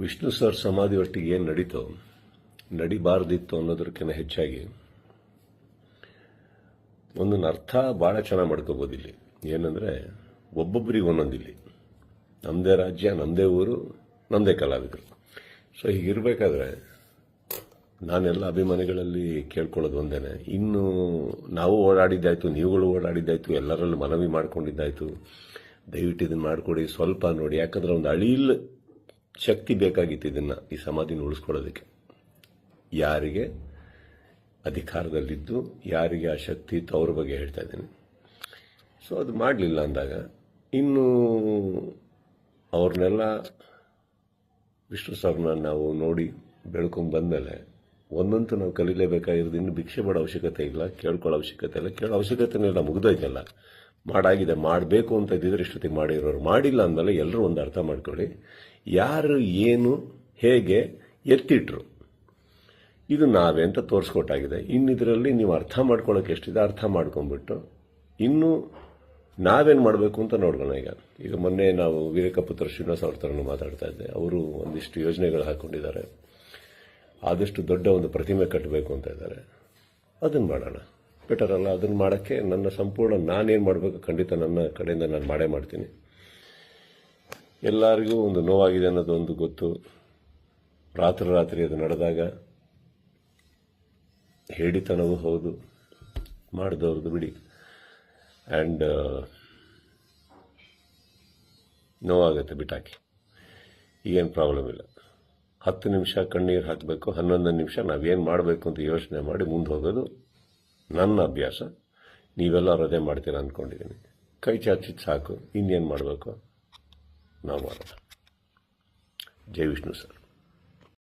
Vishnu sir ಸಮಾಧಿ ಒಟ್ಟಿಗೆ ಏನು ನಡೀತೋ ನಡಿಬಾರ್ದಿತ್ತು ಅನ್ನೋದಕ್ಕಿಂತ ಹೆಚ್ಚಾಗಿ ಒಂದೊಂದು ಅರ್ಥ ಭಾಳ ಚೆನ್ನಾಗಿ ಮಾಡ್ಕೋಬೋದು ಇಲ್ಲಿ. ಏನಂದರೆ ಒಬ್ಬೊಬ್ಬರಿಗೆ ಒಂದೊಂದಿಲ್ಲಿ ನಮ್ಮದೇ ರಾಜ್ಯ, ನಮ್ಮದೇ ಊರು, ನಮ್ಮದೇ ಕಲಾವಿದರು. ಸೊ ಹೀಗಿರಬೇಕಾದ್ರೆ ನಾನೆಲ್ಲ ಅಭಿಮಾನಿಗಳಲ್ಲಿ ಕೇಳ್ಕೊಳ್ಳೋದು ಒಂದೇನೆ, ಇನ್ನು ನಾವು ಓಡಾಡಿದ್ದಾಯ್ತು, ನೀವುಗಳು ಓಡಾಡಿದ್ದಾಯ್ತು, ಎಲ್ಲರಲ್ಲೂ ಮನವಿ ಮಾಡ್ಕೊಂಡಿದ್ದಾಯ್ತು, ದಯವಿಟ್ಟು ಇದನ್ನು ಮಾಡಿಕೊಡಿ, ಸ್ವಲ್ಪ ನೋಡಿ. ಯಾಕಂದ್ರೆ ಒಂದು ಅಳಿಲ್ ಶಕ್ತಿ ಬೇಕಾಗಿತ್ತು ಇದನ್ನು, ಈ ಸಮಾಧಿನ ಉಳಿಸ್ಕೊಳ್ಳೋದಕ್ಕೆ. ಯಾರಿಗೆ ಅಧಿಕಾರದಲ್ಲಿದ್ದು ಯಾರಿಗೆ ಆ ಶಕ್ತಿ ಇತ್ತು ಅವ್ರ ಬಗ್ಗೆ ಹೇಳ್ತಾ ಇದ್ದೀನಿ. ಸೊ ಅದು ಮಾಡಲಿಲ್ಲ ಅಂದಾಗ ಇನ್ನು ಅವ್ರನ್ನೆಲ್ಲ ವಿಷ್ಣು ಸರ್ನ ನಾವು ನೋಡಿ ಬೆಳ್ಕೊಂಡು ಬಂದಮೇಲೆ ಒಂದಂತೂ ನಾವು ಕಲೀಲೇಬೇಕಾಗಿರೋದು. ಇನ್ನು ಭಿಕ್ಷೆ ಮಾಡೋ ಅವಶ್ಯಕತೆ ಇಲ್ಲ, ಕೇಳ್ಕೊಳ್ಳೋ ಅವಶ್ಯಕತೆ ಇಲ್ಲ, ಕೇಳೋ ಅವಶ್ಯಕತೆನೇ ಇಲ್ಲ, ಮುಗಿದೋಯ್ತಲ್ಲ. ಮಾಡಾಗಿದೆ, ಮಾಡಬೇಕು ಅಂತ ಇದ್ದಿದ್ರೆ ಇಷ್ಟೊತ್ತಿಗೆ ಮಾಡಿರೋರು. ಮಾಡಿಲ್ಲ ಅಂದಮೇಲೆ ಎಲ್ಲರೂ ಒಂದು ಅರ್ಥ ಮಾಡ್ಕೊಳ್ಳಿ, ಯಾರು ಏನು ಹೇಗೆ ಎತ್ತಿಟ್ರು ಇದು ನಾವೇ ಅಂತ ತೋರಿಸ್ಕೊಟ್ಟಾಗಿದೆ. ಇನ್ನಿದರಲ್ಲಿ ನೀವು ಅರ್ಥ ಮಾಡ್ಕೊಳ್ಳೋಕೆ ಎಷ್ಟಿದೆ ಅರ್ಥ ಮಾಡ್ಕೊಂಡ್ಬಿಟ್ಟು ಇನ್ನು ನಾವೇನು ಮಾಡಬೇಕು ಅಂತ ನೋಡ್ಕೊಳ್ಳೋಣ. ಈಗ ಮೊನ್ನೆ ನಾವು ವೀರಕಪುತ್ರ ಶ್ರೀನಿವಾಸ ಅವ್ರ ಥರನೂ ಮಾತಾಡ್ತಾ ಇದ್ದೆ. ಅವರು ಒಂದಿಷ್ಟು ಯೋಜನೆಗಳು ಹಾಕ್ಕೊಂಡಿದ್ದಾರೆ, ಆದಷ್ಟು ದೊಡ್ಡ ಒಂದು ಪ್ರತಿಮೆ ಕಟ್ಟಬೇಕು ಅಂತ ಇದ್ದಾರೆ. ಅದನ್ನು ಮಾಡೋಣ, ಬೆಟರ್ ಅಲ್ಲ? ಅದನ್ನು ಮಾಡೋಕ್ಕೆ ನನ್ನ ಸಂಪೂರ್ಣ ನಾನೇನು ಮಾಡಬೇಕು ಖಂಡಿತ ನನ್ನ ಕಡೆಯಿಂದ ನಾನು ಮಾಡೇ ಮಾಡ್ತೀನಿ. ಎಲ್ಲರಿಗೂ ಒಂದು ನೋವಾಗಿದೆ ಅನ್ನೋದೊಂದು ಗೊತ್ತು. ರಾತ್ರಿ ಅದು ನಡೆದಾಗ ಹೇಳಿತನವೂ ಹೌದು, ಮಾಡಿದವ್ರದ್ದು ಬಿಡಿ. ಆ್ಯಂಡ್ ನೋವಾಗುತ್ತೆ, ಬಿಟ್ಟಾಕಿ, ಈಗೇನು ಪ್ರಾಬ್ಲಮ್ ಇಲ್ಲ. 10 ನಿಮಿಷ ಕಣ್ಣೀರು ಹಾಕಬೇಕು, 11 ನಿಮಿಷ ನಾವೇನು ಮಾಡಬೇಕು ಅಂತ ಯೋಚನೆ ಮಾಡಿ ಮುಂದೆ ಹೋಗೋದು ನನ್ನ ಅಭ್ಯಾಸ. ನೀವೆಲ್ಲರೂ ಅದೇ ಮಾಡ್ತೀರಾ ಅಂದ್ಕೊಂಡಿದ್ದೀನಿ. ಕೈ ಚಾಚಿದ್ದು ಸಾಕು, ಇನ್ನೇನು ಮಾಡಬೇಕು ನಾವು ಮಾಡೋಣ. ಜೈ ವಿಷ್ಣು ಸರ್.